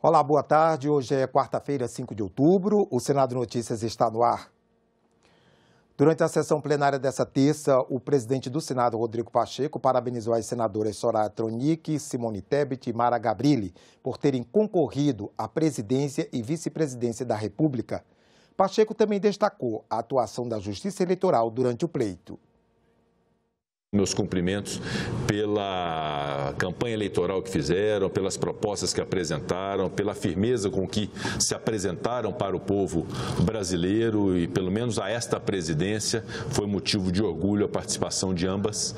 Olá, boa tarde. Hoje é quarta-feira, 5 de outubro. O Senado Notícias está no ar. Durante a sessão plenária dessa terça, o presidente do Senado, Rodrigo Pacheco, parabenizou as senadoras Soraya Tronic, Simone Tebet e Mara Gabrilli por terem concorrido à presidência e vice-presidência da República. Pacheco também destacou a atuação da Justiça Eleitoral durante o pleito. Meus cumprimentos pela campanha eleitoral que fizeram, pelas propostas que apresentaram, pela firmeza com que se apresentaram para o povo brasileiro e, pelo menos a esta presidência, foi motivo de orgulho a participação de ambas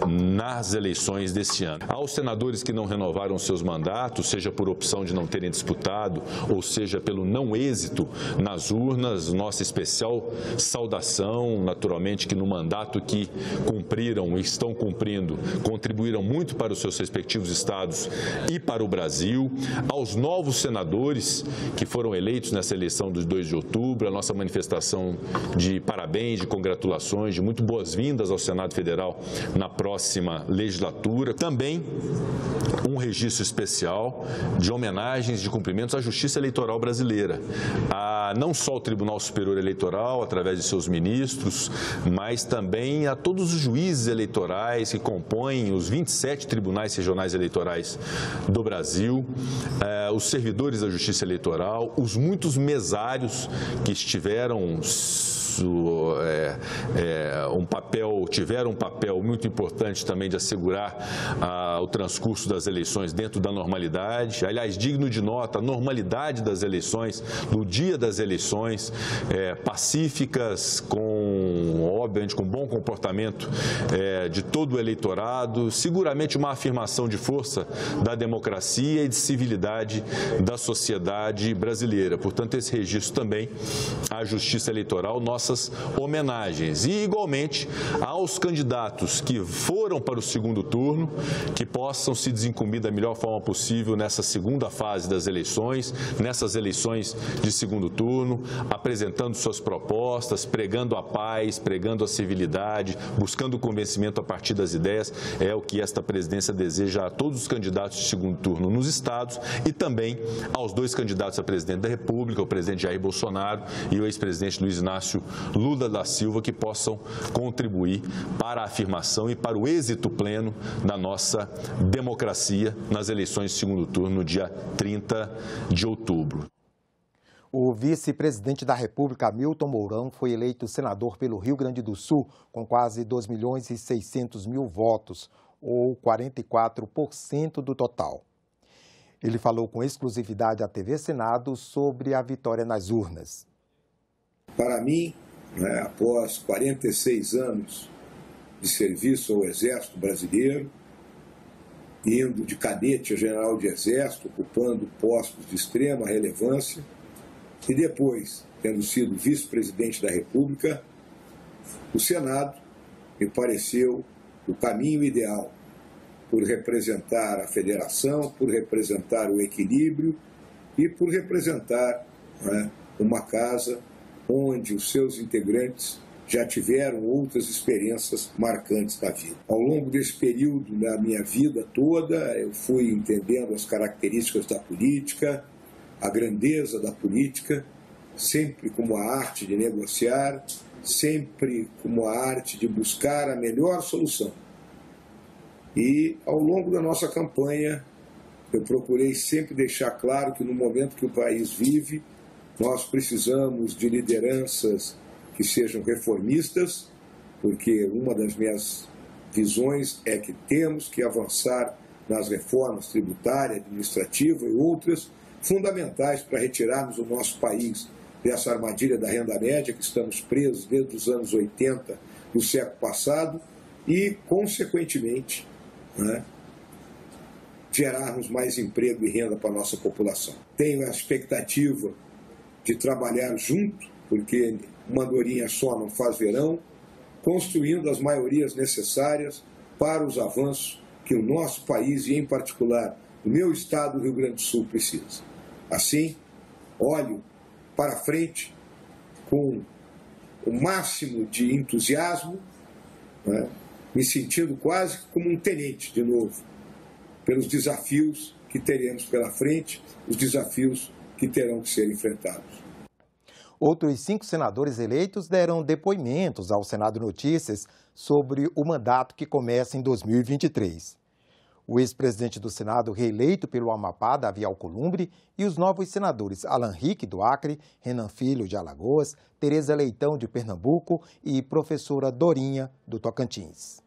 nas eleições deste ano. Aos senadores que não renovaram seus mandatos, seja por opção de não terem disputado, ou seja pelo não êxito nas urnas, nossa especial saudação, naturalmente que no mandato que cumpriram e estão cumprindo, contribuíram muito para os seus respectivos estados e para o Brasil. Aos novos senadores que foram eleitos nessa eleição dos 2 de outubro, a nossa manifestação de parabéns, de congratulações, de muito boas-vindas ao Senado Federal na próxima legislatura. Também um registro especial de homenagens, de cumprimentos à Justiça Eleitoral brasileira, a não só o Tribunal Superior Eleitoral, através de seus ministros, mas também a todos os juízes eleitorais que compõem os 27 tribunais regionais eleitorais do Brasil, os servidores da Justiça Eleitoral, os muitos mesários que tiveram um papel muito importante também de assegurar o transcurso das eleições dentro da normalidade. Aliás, digno de nota, a normalidade das eleições, no dia das eleições, pacíficas, obviamente com bom comportamento de todo o eleitorado, seguramente uma afirmação de força da democracia e de civilidade da sociedade brasileira. Portanto, esse registro também à Justiça Eleitoral, nossas homenagens. E, igualmente, aos candidatos que foram para o segundo turno, que possam se desincumbir da melhor forma possível nessa segunda fase das eleições, nessas eleições de segundo turno, apresentando suas propostas, pregando a paz, pregando a civilidade, buscando o convencimento a partir das ideias. É o que esta presidência deseja a todos os candidatos de segundo turno nos estados e também aos 2 candidatos a presidente da República, o presidente Jair Bolsonaro e o ex-presidente Luiz Inácio Lula da Silva, que possam contribuir para a afirmação e para o êxito pleno da nossa democracia nas eleições de segundo turno no dia 30 de outubro. O vice-presidente da República, Hamilton Mourão, foi eleito senador pelo Rio Grande do Sul com quase 2.600.000 votos, ou 44% do total. Ele falou com exclusividade à TV Senado sobre a vitória nas urnas. Para mim, após 46 anos de serviço ao Exército Brasileiro, indo de cadete a general de Exército, ocupando postos de extrema relevância, e depois, tendo sido vice-presidente da República, o Senado me pareceu o caminho ideal, por representar a federação, por representar o equilíbrio e por representar uma casa onde os seus integrantes já tiveram outras experiências marcantes da vida. Ao longo desse período da minha vida toda, eu fui entendendo as características da política, a grandeza da política, sempre como a arte de negociar, sempre como a arte de buscar a melhor solução. E, ao longo da nossa campanha, eu procurei sempre deixar claro que no momento que o país vive, nós precisamos de lideranças que sejam reformistas, porque uma das minhas visões é que temos que avançar nas reformas tributária, administrativa e outras fundamentais para retirarmos o nosso país dessa armadilha da renda média que estamos presos desde os anos 80 do século passado e, consequentemente, gerarmos mais emprego e renda para a nossa população. Tenho a expectativa de trabalhar junto, porque uma andorinha só não faz verão, construindo as maiorias necessárias para os avanços que o nosso país e, em particular, o meu estado, do Rio Grande do Sul, precisa. Assim, olho para frente com o máximo de entusiasmo, me sentindo quase como um tenente de novo, pelos desafios que teremos pela frente, os desafios que terão que ser enfrentados. Outros 5 senadores eleitos deram depoimentos ao Senado Notícias sobre o mandato que começa em 2023. O ex-presidente do Senado, reeleito pelo Amapá, Davi Alcolumbre, e os novos senadores Alan Rick, do Acre, Renan Filho, de Alagoas, Tereza Leitão, de Pernambuco e professora Dorinha, do Tocantins.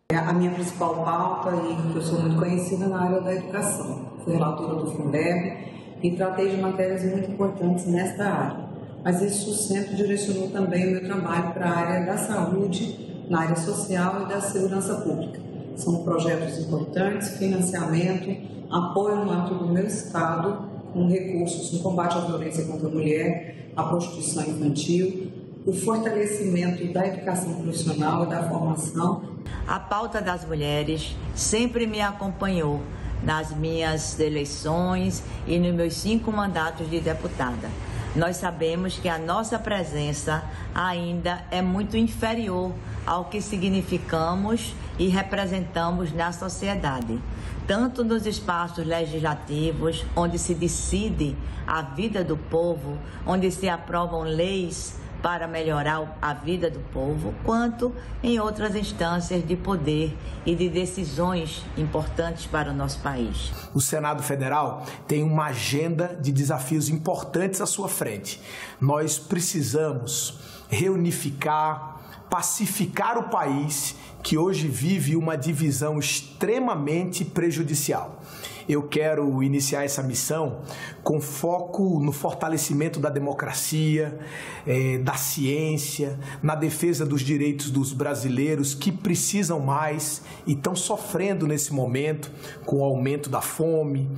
A minha principal pauta, e eu sou muito conhecida na área da educação, fui relatora do Fundeb e tratei de matérias muito importantes nesta área. Mas isso sempre direcionou também o meu trabalho para a área da saúde, na área social e da segurança pública. São projetos importantes, financiamento, apoio no âmbito do meu estado, com recursos no combate à violência contra a mulher, à prostituição infantil, o fortalecimento da educação profissional e da formação. A pauta das mulheres sempre me acompanhou nas minhas eleições e nos meus 5 mandatos de deputada. Nós sabemos que a nossa presença ainda é muito inferior ao que significamos e representamos na sociedade, tanto nos espaços legislativos, onde se decide a vida do povo, onde se aprovam leis para melhorar a vida do povo, quanto em outras instâncias de poder e de decisões importantes para o nosso país. O Senado Federal tem uma agenda de desafios importantes à sua frente. Nós precisamos reunificar, pacificar o país, que hoje vive uma divisão extremamente prejudicial. Eu quero iniciar essa missão com foco no fortalecimento da democracia, da ciência, na defesa dos direitos dos brasileiros que precisam mais e estão sofrendo nesse momento com o aumento da fome,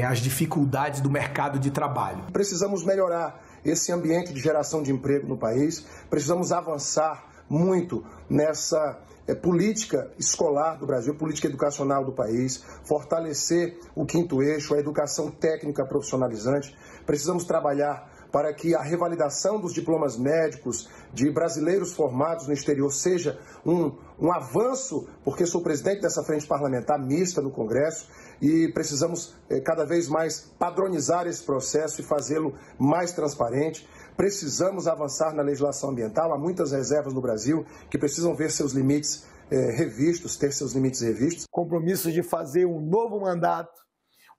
as dificuldades do mercado de trabalho. Precisamos melhorar esse ambiente de geração de emprego no país, precisamos avançar muito nessa política escolar do Brasil, política educacional do país, fortalecer o 5º eixo, a educação técnica profissionalizante. Precisamos trabalhar para que a revalidação dos diplomas médicos de brasileiros formados no exterior seja um avanço, porque sou presidente dessa frente parlamentar mista no Congresso e precisamos cada vez mais padronizar esse processo e fazê-lo mais transparente. Precisamos avançar na legislação ambiental. Há muitas reservas no Brasil que precisam ver seus limites revistos, ter seus limites revistos. Compromisso de fazer um novo mandato,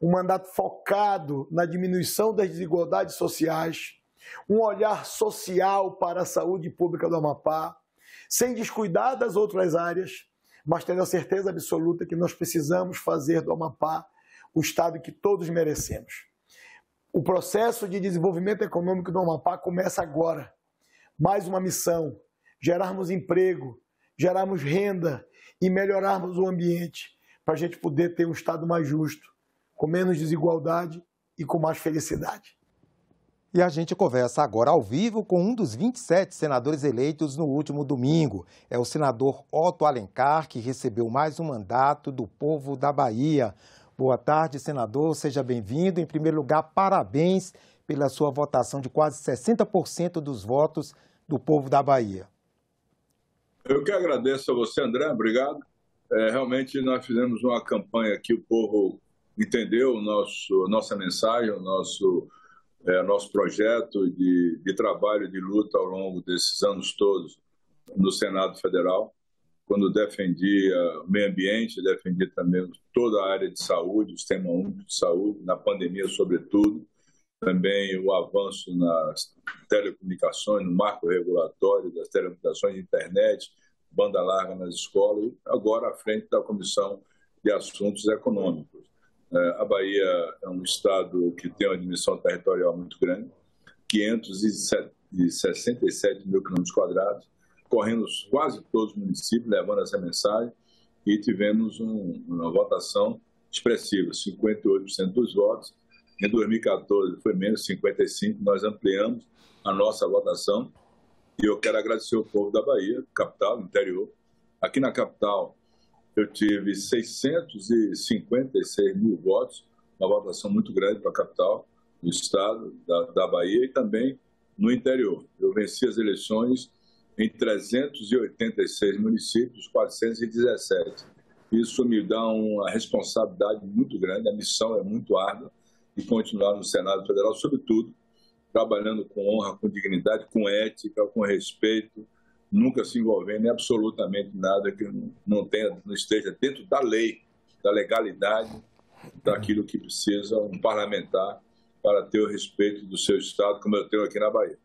um mandato focado na diminuição das desigualdades sociais, um olhar social para a saúde pública do Amapá, sem descuidar das outras áreas, mas tendo a certeza absoluta que nós precisamos fazer do Amapá o estado que todos merecemos. O processo de desenvolvimento econômico do Amapá começa agora. Mais uma missão: gerarmos emprego, gerarmos renda e melhorarmos o ambiente para a gente poder ter um estado mais justo, com menos desigualdade e com mais felicidade. E a gente conversa agora ao vivo com um dos 27 senadores eleitos no último domingo. É o senador Otto Alencar, que recebeu mais um mandato do povo da Bahia. Boa tarde, senador. Seja bem-vindo. Em primeiro lugar, parabéns pela sua votação de quase 60% dos votos do povo da Bahia. Eu que agradeço a você, André. Obrigado. Realmente nós fizemos uma campanha que o povo entendeu nossa mensagem, o nosso projeto de trabalho, de luta ao longo desses anos todos no Senado Federal, quando defendia o meio ambiente, defendia também toda a área de saúde, o Sistema Único de Saúde, na pandemia sobretudo, também o avanço nas telecomunicações, no marco regulatório das telecomunicações, internet, banda larga nas escolas, e agora à frente da Comissão de Assuntos Econômicos. A Bahia é um estado que tem uma dimensão territorial muito grande, 567 mil quilômetros quadrados, correndo quase todos os municípios, levando essa mensagem, e tivemos uma votação expressiva, 58% dos votos. Em 2014 foi menos 55%, nós ampliamos a nossa votação, e eu quero agradecer ao povo da Bahia, capital, interior. Aqui na capital, eu tive 656 mil votos, uma votação muito grande para a capital, do estado da Bahia, e também no interior. Eu venci as eleições em 386 municípios, 417. Isso me dá uma responsabilidade muito grande, a missão é muito árdua de continuar no Senado Federal, sobretudo trabalhando com honra, com dignidade, com ética, com respeito, nunca se envolvendo em absolutamente nada que não esteja dentro da lei, da legalidade, daquilo que precisa um parlamentar para ter o respeito do seu Estado, como eu tenho aqui na Bahia.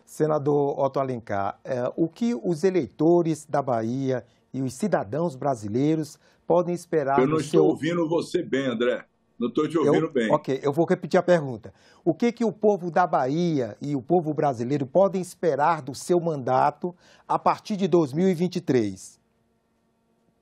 Senador Otto Alencar, o que os eleitores da Bahia e os cidadãos brasileiros podem esperar... Eu não estou ouvindo você bem, André. Não estou te ouvindo bem. Ok, eu vou repetir a pergunta. O que o povo da Bahia e o povo brasileiro podem esperar do seu mandato a partir de 2023?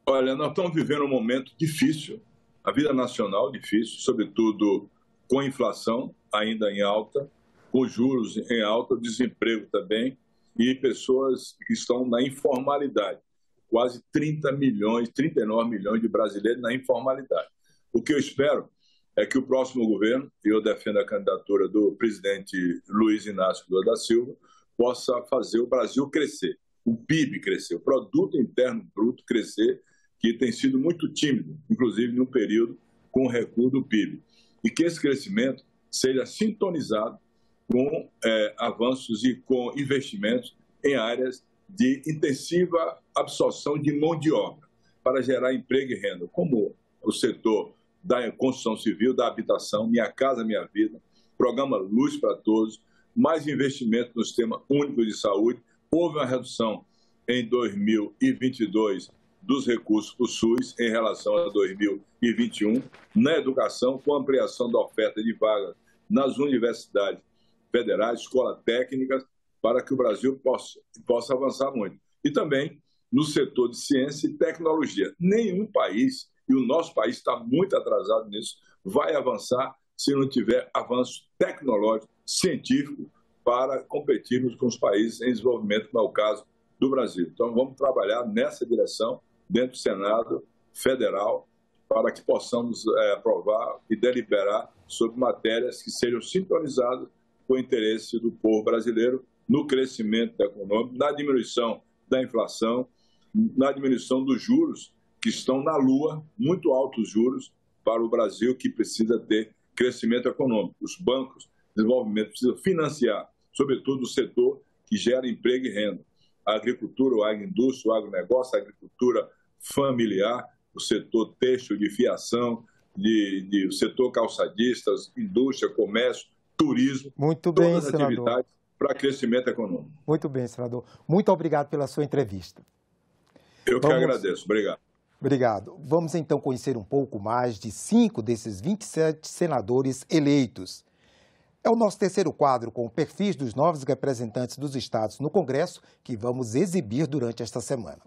Olha, nós estamos vivendo um momento difícil, a vida nacional difícil, sobretudo com a inflação ainda em alta, com juros em alta, desemprego também, e pessoas que estão na informalidade. Quase 39 milhões de brasileiros na informalidade. O que eu espero é que o próximo governo, e eu defendo a candidatura do presidente Luiz Inácio Lula da Silva, possa fazer o Brasil crescer, o PIB crescer, o Produto Interno Bruto crescer, que tem sido muito tímido, inclusive no período com o recuo do PIB. E que esse crescimento seja sintonizado com avanços e com investimentos em áreas de intensiva absorção de mão de obra, para gerar emprego e renda, como o setor da construção civil, da habitação, Minha Casa Minha Vida, programa Luz para Todos, mais investimento no Sistema Único de Saúde. Houve uma redução em 2022 dos recursos para o SUS em relação a 2021, na educação, com ampliação da oferta de vagas nas universidades federais, escolas técnicas, para que o Brasil possa avançar muito. E também no setor de ciência e tecnologia. Nenhum país, e o nosso país está muito atrasado nisso, vai avançar se não tiver avanço tecnológico, científico, para competirmos com os países em desenvolvimento, como é o caso do Brasil. Então, vamos trabalhar nessa direção dentro do Senado Federal para que possamos aprovar e deliberar sobre matérias que sejam sintonizadas com o interesse do povo brasileiro no crescimento econômico, na diminuição da inflação, na diminuição dos juros, que estão na lua, muito altos juros para o Brasil, que precisa ter crescimento econômico. Os bancos de desenvolvimento precisam financiar, sobretudo o setor que gera emprego e renda. A agricultura, a agroindústria, o agronegócio, a agricultura familiar, o setor têxtil de fiação, o setor calçadistas, indústria, comércio, turismo, muito bem, todas as senador. Atividades para crescimento econômico. Muito bem, senador. Muito obrigado pela sua entrevista. Eu que agradeço. Obrigado. Obrigado. Vamos então conhecer um pouco mais de 5 desses 27 senadores eleitos. É o nosso terceiro quadro com perfis dos novos representantes dos estados no Congresso que vamos exibir durante esta semana.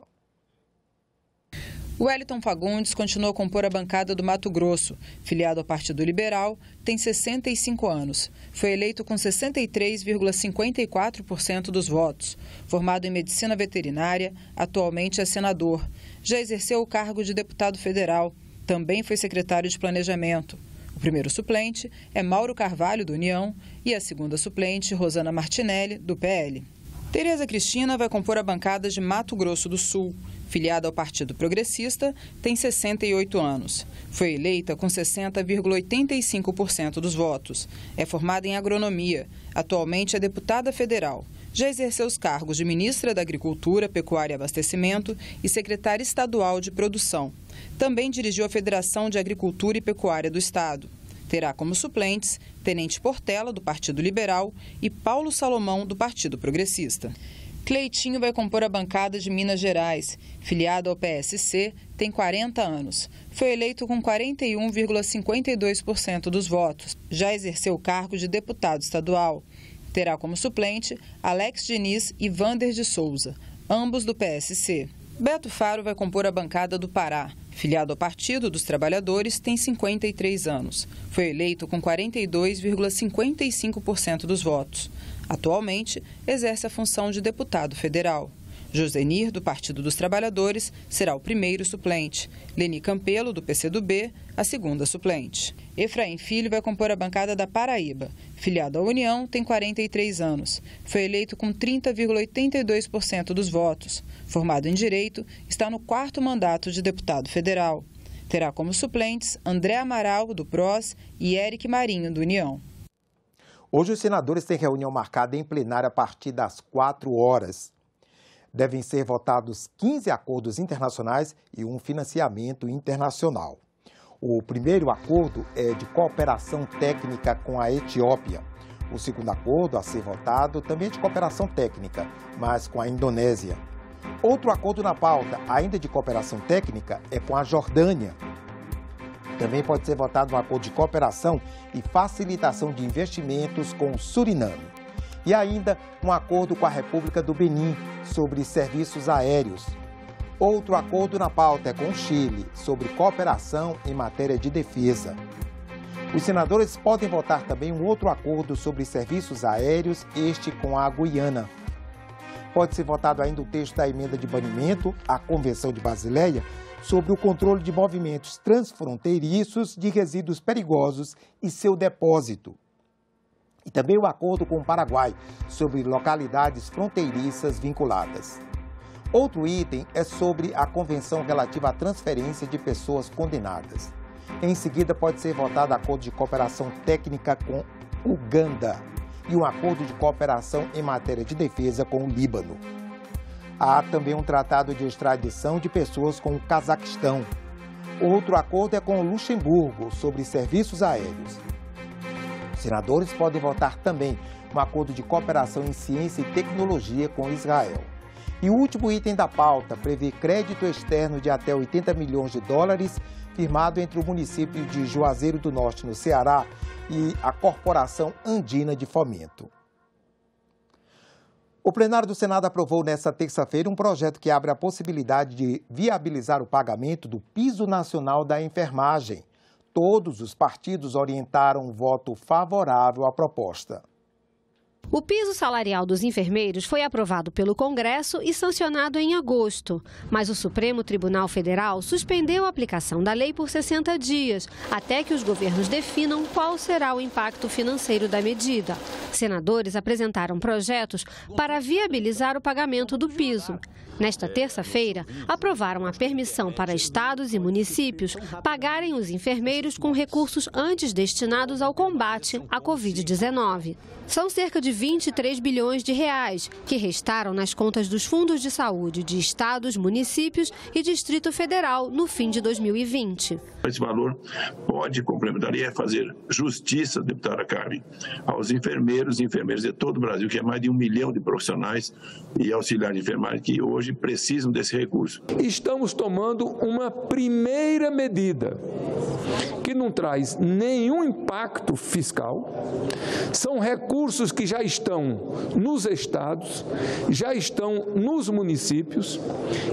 Wellington Fagundes continua a compor a bancada do Mato Grosso. Filiado ao Partido Liberal, tem 65 anos. Foi eleito com 63,54% dos votos. Formado em medicina veterinária, atualmente é senador. Já exerceu o cargo de deputado federal. Também foi secretário de Planejamento. O primeiro suplente é Mauro Carvalho, do União, e a segunda suplente, Rosana Martinelli, do PL. Tereza Cristina vai compor a bancada de Mato Grosso do Sul. Filiada ao Partido Progressista, tem 68 anos. Foi eleita com 60,85% dos votos. É formada em agronomia. Atualmente é deputada federal. Já exerceu os cargos de ministra da Agricultura, Pecuária e Abastecimento e secretária estadual de Produção. Também dirigiu a Federação de Agricultura e Pecuária do Estado. Terá como suplentes Tenente Portela, do Partido Liberal, e Paulo Salomão, do Partido Progressista. Cleitinho vai compor a bancada de Minas Gerais. Filiado ao PSC, tem 40 anos. Foi eleito com 41,52% dos votos. Já exerceu o cargo de deputado estadual. Terá como suplente Alex Diniz e Vander de Souza, ambos do PSC. Beto Faro vai compor a bancada do Pará. Filiado ao Partido dos Trabalhadores, tem 53 anos. Foi eleito com 42,55% dos votos. Atualmente, exerce a função de deputado federal. Josenir, do Partido dos Trabalhadores, será o primeiro suplente. Leni Campelo, do PCdoB, a segunda suplente. Efraim Filho vai compor a bancada da Paraíba. Filiado à União, tem 43 anos. Foi eleito com 30,82% dos votos. Formado em Direito, está no 4º mandato de deputado federal. Terá como suplentes André Amaral, do PROS, e Eric Marinho, do União. Hoje os senadores têm reunião marcada em plenário a partir das 4 horas. Devem ser votados 15 acordos internacionais e um financiamento internacional. O primeiro acordo é de cooperação técnica com a Etiópia. O segundo acordo a ser votado também é de cooperação técnica, mas com a Indonésia. Outro acordo na pauta, ainda de cooperação técnica, é com a Jordânia. Também pode ser votado um acordo de cooperação e facilitação de investimentos com o Suriname. E ainda um acordo com a República do Benin sobre serviços aéreos. Outro acordo na pauta é com o Chile sobre cooperação em matéria de defesa. Os senadores podem votar também um outro acordo sobre serviços aéreos, este com a Guiana. Pode ser votado ainda o texto da emenda de banimento à Convenção de Basileia sobre o controle de movimentos transfronteiriços de resíduos perigosos e seu depósito. E também o acordo com o Paraguai sobre localidades fronteiriças vinculadas. Outro item é sobre a convenção relativa à transferência de pessoas condenadas. Em seguida, pode ser votado acordo de cooperação técnica com Uganda e um acordo de cooperação em matéria de defesa com o Líbano. Há também um tratado de extradição de pessoas com o Cazaquistão. Outro acordo é com o Luxemburgo sobre serviços aéreos. Os senadores podem votar também um acordo de cooperação em ciência e tecnologia com Israel. E o último item da pauta prevê crédito externo de até 80 milhões de dólares, firmado entre o município de Juazeiro do Norte, no Ceará, e a Corporação Andina de Fomento. O plenário do Senado aprovou nesta terça-feira um projeto que abre a possibilidade de viabilizar o pagamento do Piso Nacional da Enfermagem. Todos os partidos orientaram um voto favorável à proposta. O piso salarial dos enfermeiros foi aprovado pelo Congresso e sancionado em agosto. Mas o Supremo Tribunal Federal suspendeu a aplicação da lei por 60 dias, até que os governos definam qual será o impacto financeiro da medida. Senadores apresentaram projetos para viabilizar o pagamento do piso. Nesta terça-feira, aprovaram a permissão para estados e municípios pagarem os enfermeiros com recursos antes destinados ao combate à Covid-19. São cerca de 23 bilhões de reais que restaram nas contas dos fundos de saúde de estados, municípios e Distrito Federal no fim de 2020. Esse valor pode complementar e fazer justiça, deputada Carmen, aos enfermeiros e enfermeiras de todo o Brasil, que é mais de 1 milhão de profissionais e auxiliares de enfermagem que hoje precisam desse recurso. Estamos tomando uma primeira medida que não traz nenhum impacto fiscal, são recursos que já estão nos estados, já estão nos municípios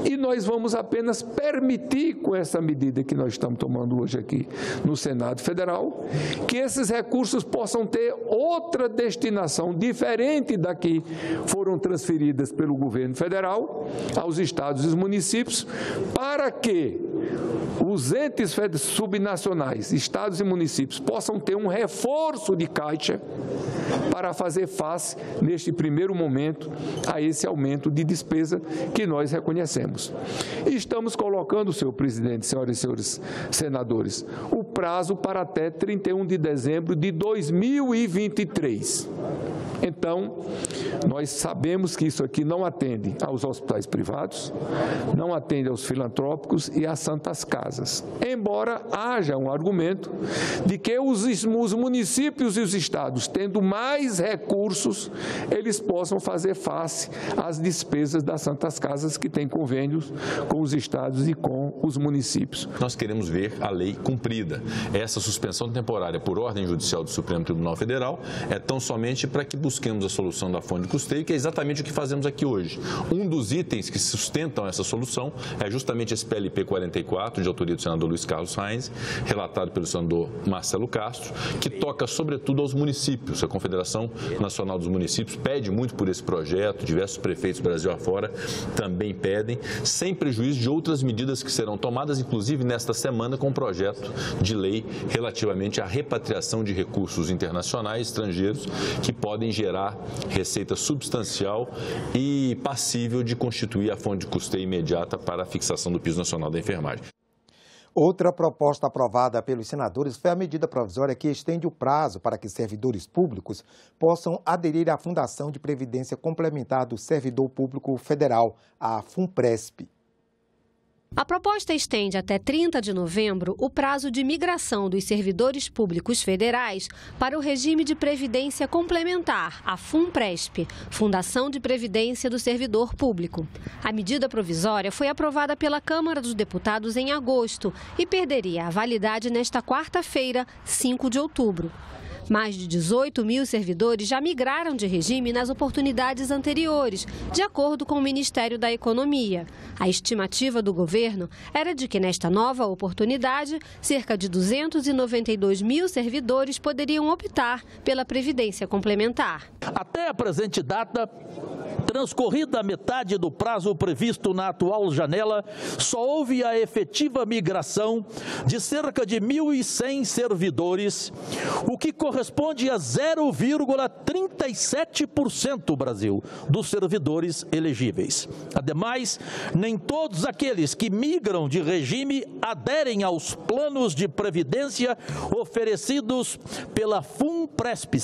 e nós vamos apenas permitir com essa medida que nós estamos tomando hoje aqui no Senado Federal, que esses recursos possam ter outra destinação diferente da que foram transferidas pelo governo federal aos estados e os municípios, para que os entes subnacionais, estados e municípios, possam ter um reforço de caixa para fazer face, neste primeiro momento, a esse aumento de despesa que nós reconhecemos. E estamos colocando, senhor presidente, senhoras e senhores senadores, o prazo para até 31 de dezembro de 2023. Então, nós sabemos que isso aqui não atende aos hospitais privados, não atende aos filantrópicos e às santas casas. Embora haja um argumento de que os municípios e os estados, tendo mais recursos, eles possam fazer face às despesas das santas casas que têm convênios com os estados e com os municípios. Nós queremos ver a lei cumprida. Essa suspensão temporária por ordem judicial do Supremo Tribunal Federal é tão somente para que busquemos a solução da fonte de custeio, que é exatamente o que fazemos aqui hoje. Um dos itens que sustentam essa solução é justamente esse PLP 44, de autoria do senador Luiz Carlos Reins, relatado pelo senador Marcelo Castro, que toca sobretudo aos municípios. A Confederação Nacional dos Municípios pede muito por esse projeto, diversos prefeitos Brasil afora também pedem, sem prejuízo de outras medidas que serão tomadas, inclusive nesta semana, com um projeto de lei relativamente à repatriação de recursos internacionais estrangeiros que podem gerar receita substancial e passível de constituir a fonte de custeio imediata para a fixação do piso nacional da enfermagem. Outra proposta aprovada pelos senadores foi a medida provisória que estende o prazo para que servidores públicos possam aderir à Fundação de Previdência Complementar do Servidor Público Federal, a FUNPRESP. A proposta estende até 30 de novembro o prazo de migração dos servidores públicos federais para o regime de previdência complementar, a FUNPRESP, Fundação de Previdência do Servidor Público. A medida provisória foi aprovada pela Câmara dos Deputados em agosto e perderia a validade nesta quarta-feira, 5 de outubro. Mais de 18 mil servidores já migraram de regime nas oportunidades anteriores, de acordo com o Ministério da Economia. A estimativa do governo era de que, nesta nova oportunidade, cerca de 292 mil servidores poderiam optar pela Previdência Complementar. Até a presente data, transcorrida a metade do prazo previsto na atual janela, só houve a efetiva migração de cerca de 1.100 servidores, o que corresponde a 0,37%, Brasil, dos servidores elegíveis. Ademais, nem todos aqueles que migram de regime aderem aos planos de previdência oferecidos pela FUNPRESP.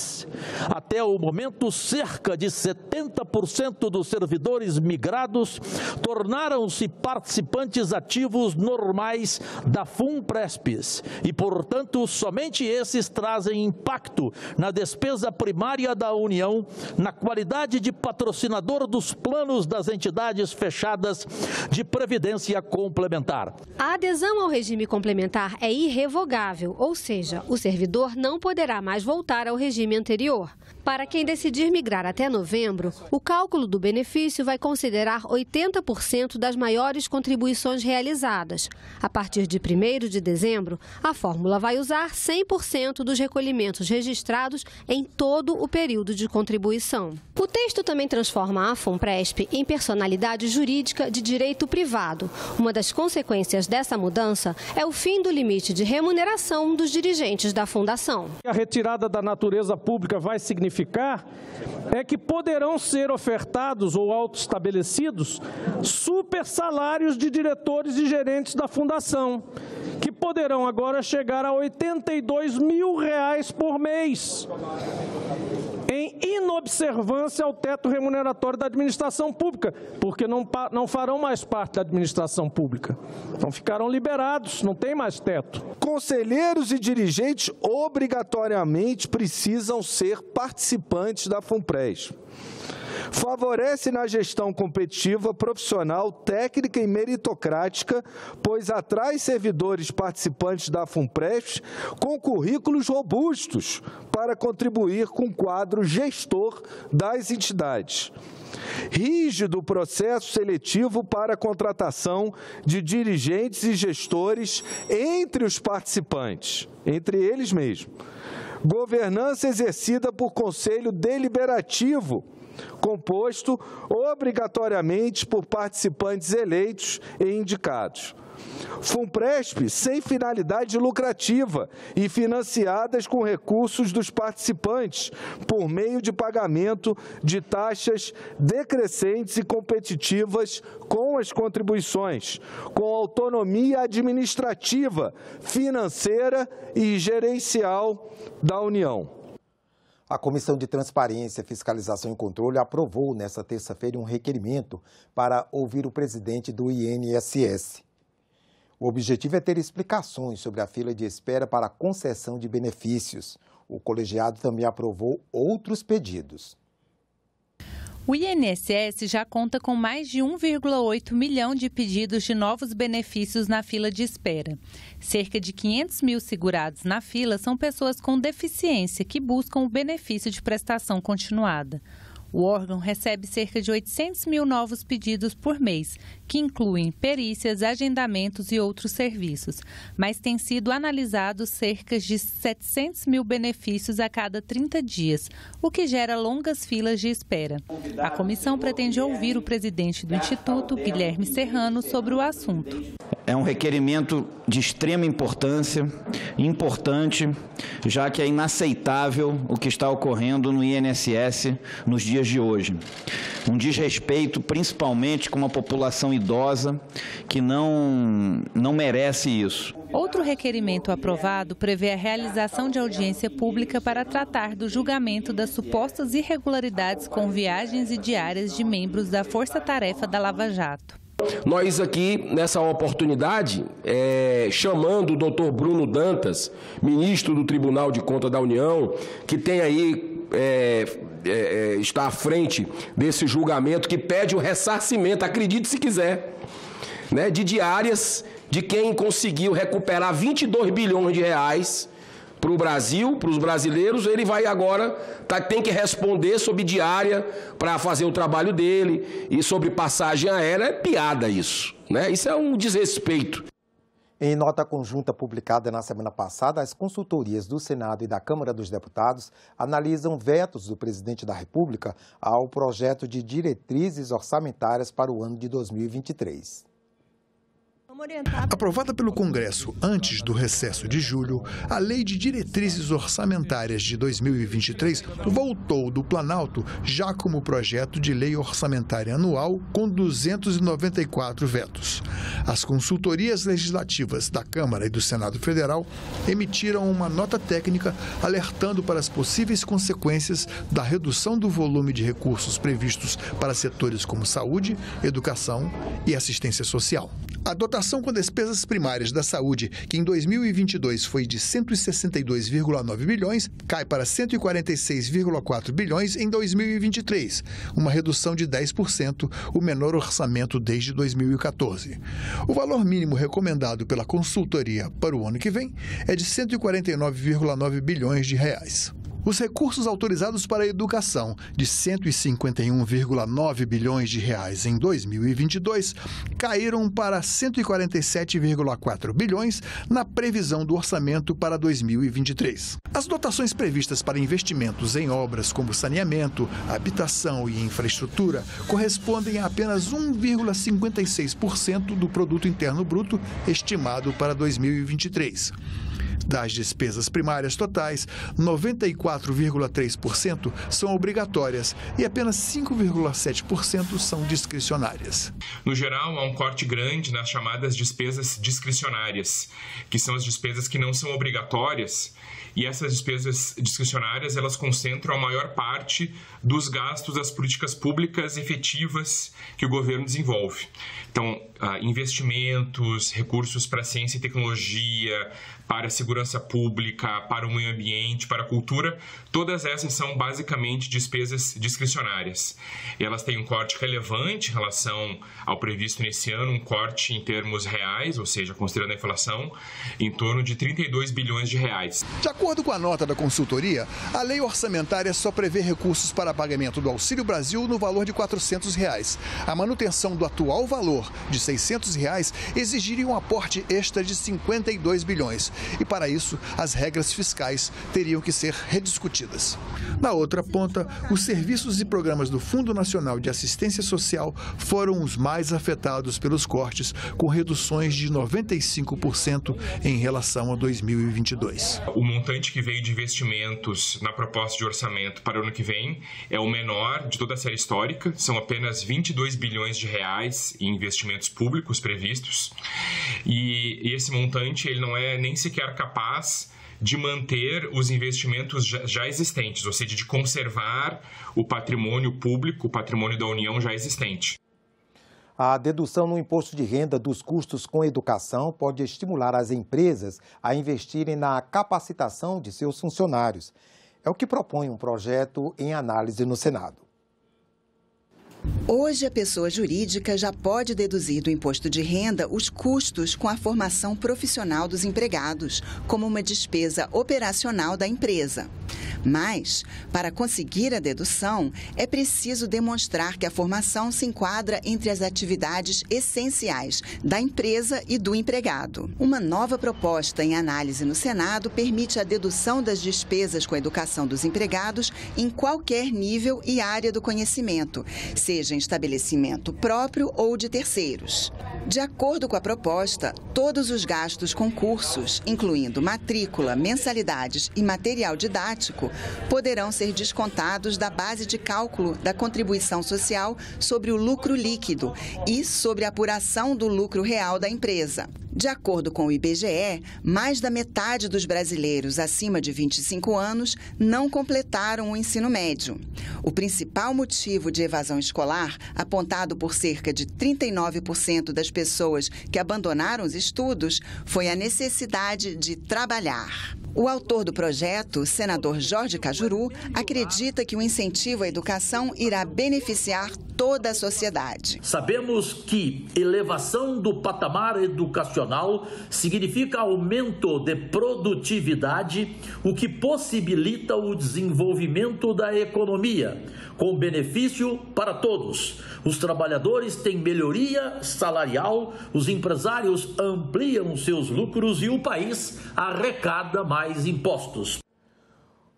Até o momento, cerca de 70% dos servidores migrados tornaram-se participantes ativos normais da FUNPRESP e, portanto, somente esses trazem impacto na despesa primária da União, na qualidade de patrocinador dos planos das entidades fechadas de previdência complementar. A adesão ao regime complementar é irrevogável, ou seja, o servidor não poderá mais voltar ao regime anterior. Para quem decidir migrar até novembro, o cálculo do benefício vai considerar 80% das maiores contribuições realizadas. A partir de 1º de dezembro, a fórmula vai usar 100% dos recolhimentos registrados em todo o período de contribuição. O texto também transforma a FUNPRESP em personalidade jurídica de direito privado. Uma das consequências dessa mudança é o fim do limite de remuneração dos dirigentes da fundação. A retirada da natureza pública vai significar é que poderão ser ofertados ou autoestabelecidos super salários de diretores e gerentes da fundação, que poderão agora chegar a R$ 82 mil por mês, em inobservância ao teto remuneratório da administração pública, porque não farão mais parte da administração pública. Então ficarão liberados, não tem mais teto. Conselheiros e dirigentes obrigatoriamente precisam ser participantes da FUNPRESP. Favorece na gestão competitiva, profissional, técnica e meritocrática, pois atrai servidores participantes da FUNPRESP com currículos robustos para contribuir com o quadro gestor das entidades. Rígido processo seletivo para a contratação de dirigentes e gestores entre os participantes, entre eles mesmos. Governança exercida por conselho deliberativo, composto obrigatoriamente por participantes eleitos e indicados. FUNPRESP sem finalidade lucrativa e financiadas com recursos dos participantes por meio de pagamento de taxas decrescentes e competitivas com as contribuições, com autonomia administrativa, financeira e gerencial da União. A Comissão de Transparência, Fiscalização e Controle aprovou nesta terça-feira um requerimento para ouvir o presidente do INSS. O objetivo é ter explicações sobre a fila de espera para a concessão de benefícios. O colegiado também aprovou outros pedidos. O INSS já conta com mais de 1,8 milhão de pedidos de novos benefícios na fila de espera. Cerca de 500 mil segurados na fila são pessoas com deficiência que buscam o benefício de prestação continuada. O órgão recebe cerca de 800 mil novos pedidos por mês, que incluem perícias, agendamentos e outros serviços. Mas tem sido analisados cerca de 700 mil benefícios a cada 30 dias, o que gera longas filas de espera. A comissão pretende ouvir o presidente do Instituto, Guilherme Serrano, sobre o assunto. É um requerimento de extrema importância, importante, já que é inaceitável o que está ocorrendo no INSS nos dias de hoje. Um desrespeito principalmente com uma população idosa que não merece isso. Outro requerimento aprovado prevê a realização de audiência pública para tratar do julgamento das supostas irregularidades com viagens e diárias de membros da Força Tarefa da Lava Jato. Nós aqui, nessa oportunidade, chamando o doutor Bruno Dantas, ministro do Tribunal de Contas da União, que tem aí, está à frente desse julgamento, que pede o ressarcimento, acredite se quiser, né, de diárias de quem conseguiu recuperar 22 bilhões de reais para o Brasil, para os brasileiros. Ele vai agora, tem que responder sobre diária para fazer o trabalho dele, e sobre passagem aérea. É piada isso, né? Isso é um desrespeito. Em nota conjunta publicada na semana passada, as consultorias do Senado e da Câmara dos Deputados analisam vetos do presidente da República ao projeto de diretrizes orçamentárias para o ano de 2023. Aprovada pelo Congresso antes do recesso de julho, a Lei de Diretrizes Orçamentárias de 2023 voltou do Planalto já como projeto de lei orçamentária anual com 294 vetos. As consultorias legislativas da Câmara e do Senado Federal emitiram uma nota técnica alertando para as possíveis consequências da redução do volume de recursos previstos para setores como saúde, educação e assistência social. A dotação com despesas primárias da saúde, que em 2022 foi de 162,9 bilhões, cai para 146,4 bilhões em 2023, uma redução de 10%, o menor orçamento desde 2014. O valor mínimo recomendado pela consultoria para o ano que vem é de 149,9 bilhões de reais. Os recursos autorizados para a educação, de 151,9 bilhões de reais em 2022, caíram para 147,4 bilhões na previsão do orçamento para 2023. As dotações previstas para investimentos em obras como saneamento, habitação e infraestrutura correspondem a apenas 1,56% do Produto Interno Bruto estimado para 2023. Das despesas primárias totais, 94,3% são obrigatórias e apenas 5,7% são discricionárias. No geral, há um corte grande nas chamadas despesas discricionárias, que são as despesas que não são obrigatórias, e essas despesas discricionárias, elas concentram a maior parte dos gastos das políticas públicas efetivas que o governo desenvolve. Então, investimentos, recursos para ciência e tecnologia, para a segurança pública, para o meio ambiente, para a cultura, todas essas são basicamente despesas discricionárias. Elas têm um corte relevante em relação ao previsto nesse ano, um corte em termos reais, ou seja, considerando a inflação, em torno de 32 bilhões de reais. De acordo com a nota da consultoria, a lei orçamentária só prevê recursos para pagamento do Auxílio Brasil no valor de R$ 400. A manutenção do atual valor de R$ 600 exigiria um aporte extra de 52 bilhões. E para isso, as regras fiscais teriam que ser rediscutidas. Na outra ponta, os serviços e programas do Fundo Nacional de Assistência Social foram os mais afetados pelos cortes, com reduções de 95% em relação a 2022. O montante que veio de investimentos na proposta de orçamento para o ano que vem é o menor de toda a série histórica, são apenas 22 bilhões de reais em investimentos públicos previstos, e esse montante ele não é nem sequer capaz de manter os investimentos já existentes, ou seja, de conservar o patrimônio público, o patrimônio da União já existente. A dedução no imposto de renda dos custos com educação pode estimular as empresas a investirem na capacitação de seus funcionários. É o que propõe um projeto em análise no Senado. Hoje, a pessoa jurídica já pode deduzir do imposto de renda os custos com a formação profissional dos empregados, como uma despesa operacional da empresa. Mas, para conseguir a dedução, é preciso demonstrar que a formação se enquadra entre as atividades essenciais da empresa e do empregado. Uma nova proposta em análise no Senado permite a dedução das despesas com a educação dos empregados em qualquer nível e área do conhecimento, seja em estabelecimento próprio ou de terceiros. De acordo com a proposta, todos os gastos com cursos, incluindo matrícula, mensalidades e material didático, poderão ser descontados da base de cálculo da contribuição social sobre o lucro líquido e sobre a apuração do lucro real da empresa. De acordo com o IBGE, mais da metade dos brasileiros acima de 25 anos não completaram o ensino médio. O principal motivo de evasão escolar, apontado por cerca de 39% das pessoas que abandonaram os estudos, foi a necessidade de trabalhar. O autor do projeto, senador Jorge Cajuru, acredita que o incentivo à educação irá beneficiar toda a sociedade. Sabemos que elevação do patamar educacional significa aumento de produtividade, o que possibilita o desenvolvimento da economia, com benefício para todos. Os trabalhadores têm melhoria salarial, os empresários ampliam seus lucros e o país arrecada mais impostos.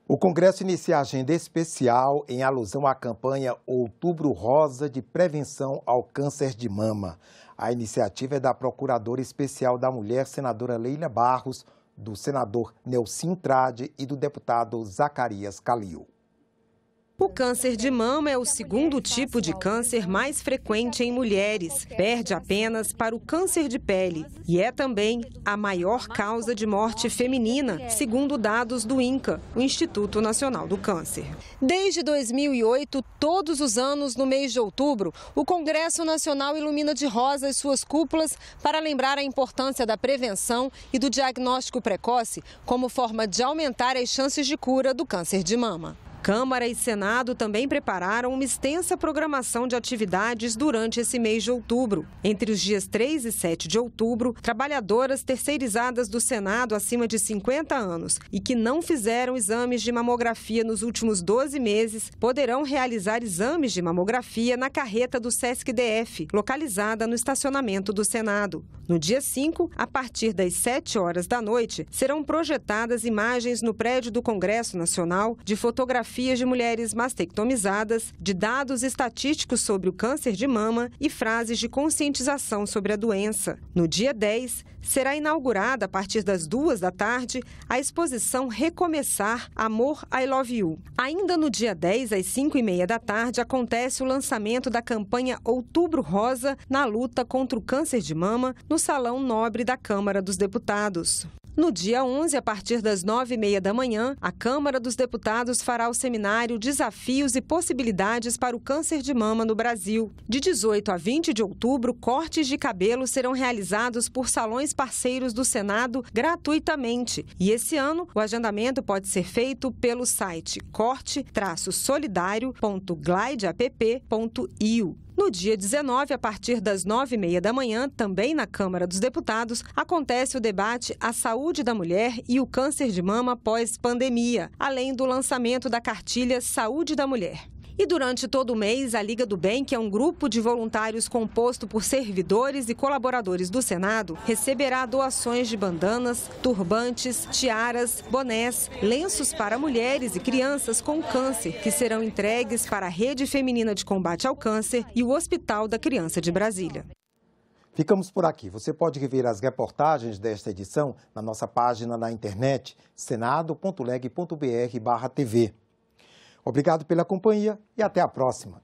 O Congresso inicia a agenda especial em alusão à campanha Outubro Rosa de prevenção ao câncer de mama. A iniciativa é da Procuradora Especial da Mulher, senadora Leila Barros, do senador Nelson Trade e do deputado Zacarias Calil. O câncer de mama é o segundo tipo de câncer mais frequente em mulheres. Perde apenas para o câncer de pele e é também a maior causa de morte feminina, segundo dados do INCA, o Instituto Nacional do Câncer. Desde 2008, todos os anos, no mês de outubro, o Congresso Nacional ilumina de rosa as suas cúpulas para lembrar a importância da prevenção e do diagnóstico precoce como forma de aumentar as chances de cura do câncer de mama. Câmara e Senado também prepararam uma extensa programação de atividades durante esse mês de outubro. Entre os dias 3 e 7 de outubro, trabalhadoras terceirizadas do Senado acima de 50 anos e que não fizeram exames de mamografia nos últimos 12 meses poderão realizar exames de mamografia na carreta do SESC-DF, localizada no estacionamento do Senado. No dia 5, a partir das 7 horas da noite, serão projetadas imagens no prédio do Congresso Nacional de fotografias de mulheres mastectomizadas, de dados estatísticos sobre o câncer de mama e frases de conscientização sobre a doença. No dia 10, será inaugurada, a partir das 2 da tarde, a exposição Recomeçar, Amor, I Love You. Ainda no dia 10, às 5h30 da tarde, acontece o lançamento da campanha Outubro Rosa na luta contra o câncer de mama no Salão Nobre da Câmara dos Deputados. No dia 11, a partir das 9h30 da manhã, a Câmara dos Deputados fará o seminário Desafios e Possibilidades para o Câncer de Mama no Brasil. De 18 a 20 de outubro, cortes de cabelo serão realizados por salões parceiros do Senado gratuitamente. E esse ano, o agendamento pode ser feito pelo site corte-solidario.glideapp.io. No dia 19, a partir das 9h30 da manhã, também na Câmara dos Deputados, acontece o debate A Saúde da Mulher e o Câncer de Mama pós-pandemia, além do lançamento da cartilha Saúde da Mulher. E durante todo o mês, a Liga do Bem, que é um grupo de voluntários composto por servidores e colaboradores do Senado, receberá doações de bandanas, turbantes, tiaras, bonés, lenços para mulheres e crianças com câncer, que serão entregues para a Rede Feminina de Combate ao Câncer e o Hospital da Criança de Brasília. Ficamos por aqui. Você pode rever as reportagens desta edição na nossa página na internet, senado.leg.br/TV. Obrigado pela companhia e até a próxima.